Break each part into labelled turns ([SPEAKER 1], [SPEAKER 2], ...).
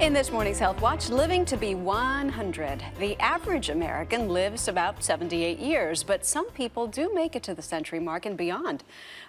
[SPEAKER 1] In this morning's Health Watch, living to be 100. The average American lives about 78 years, but some people do make it to the century mark and beyond.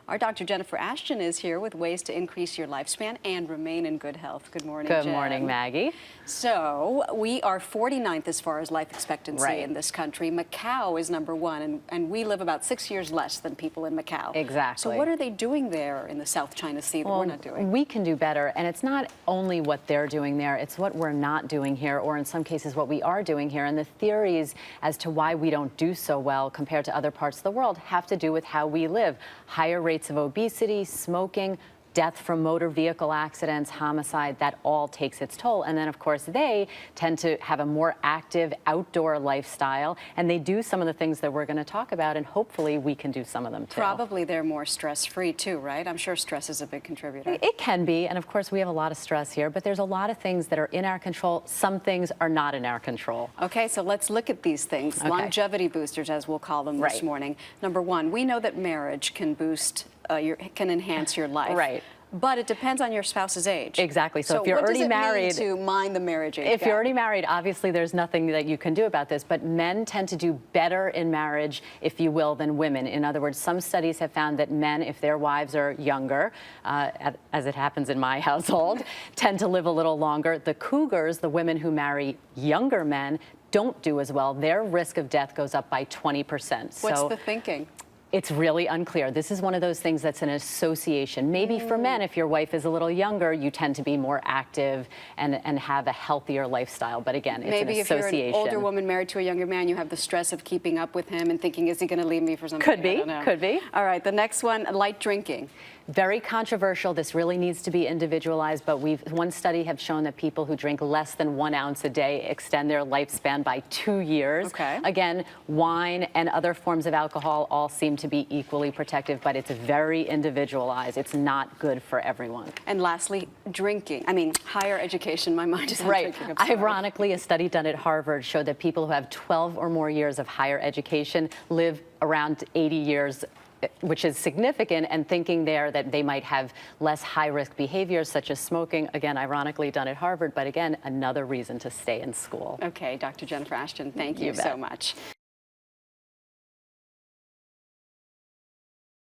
[SPEAKER 1] Our Dr. Jennifer Ashton is here with ways to increase your lifespan and remain in good health. Good morning,
[SPEAKER 2] Good
[SPEAKER 1] Jen.
[SPEAKER 2] morning, Maggie.
[SPEAKER 1] So we are 49th as far as life expectancy in this country. Macau is #1, and we live about 6 years less than people in Macau.
[SPEAKER 2] Exactly.
[SPEAKER 1] So what are they doing there in the South China Sea that we're not doing?
[SPEAKER 2] We can do better, and it's not only what they're doing there, it's what we're not doing here, or in some cases what we are doing here. And the theories as to why we don't do so well compared to other parts of the world have to do with how we live. Higher rates of obesity, smoking, death from motor vehicle accidents, homicide, that all takes its toll. And then, of course, they tend to have a more active outdoor lifestyle, and they do some of the things that we're going to talk about, and hopefully we can do some of them too.
[SPEAKER 1] Probably they're more stress-free too, right? I'm sure stress is a big contributor.
[SPEAKER 2] It can be, and of course we have a lot of stress here, but there's a lot of things that are in our control. Some things are not in our control.
[SPEAKER 1] Okay, so let's look at these things.
[SPEAKER 2] Okay.
[SPEAKER 1] Longevity boosters, as we'll call them this morning. #1, we know that marriage can boost, can enhance your life.
[SPEAKER 2] Right.
[SPEAKER 1] But it depends on your spouse's age.
[SPEAKER 2] Exactly. So if you're already married,
[SPEAKER 1] what does it mean to mind the marriage age
[SPEAKER 2] if
[SPEAKER 1] gap?
[SPEAKER 2] you're already married, obviously there's nothing that you can do about this, but men tend to do better in marriage, if you will, than women. In other words, some studies have found that men, if their wives are younger, as it happens in my household, tend to live a little longer. The cougars, the women who marry younger men, don't do as well. Their risk of death goes up by 20%.
[SPEAKER 1] What's the thinking?
[SPEAKER 2] It's really unclear. This is one of those things that's an association. Maybe for men, if your wife is a little younger, you tend to be more active and have a healthier lifestyle. But again, it's an association.
[SPEAKER 1] Maybe if you're an older woman married to a younger man, you have the stress of keeping up with him and thinking, is he going to leave me for something?
[SPEAKER 2] Could be,
[SPEAKER 1] I don't know.
[SPEAKER 2] could be.
[SPEAKER 1] All right, the next one, light drinking.
[SPEAKER 2] Very controversial. This really needs to be individualized, but one study have shown that people who drink less than 1 ounce a day extend their lifespan by 2 years.
[SPEAKER 1] Okay.
[SPEAKER 2] Again, wine and other forms of alcohol all seem to be equally protective, but it's very individualized. It's not good for everyone.
[SPEAKER 1] And lastly, higher education. My mind is on
[SPEAKER 2] right.
[SPEAKER 1] drinking.
[SPEAKER 2] Ironically, a study done at Harvard showed that people who have 12 or more years of higher education live around 80 years, which is significant, and thinking there that they might have less high-risk behaviors such as smoking, again, ironically done at Harvard, but again, another reason to stay in school.
[SPEAKER 1] Okay, Dr. Jennifer Ashton, thank you so much.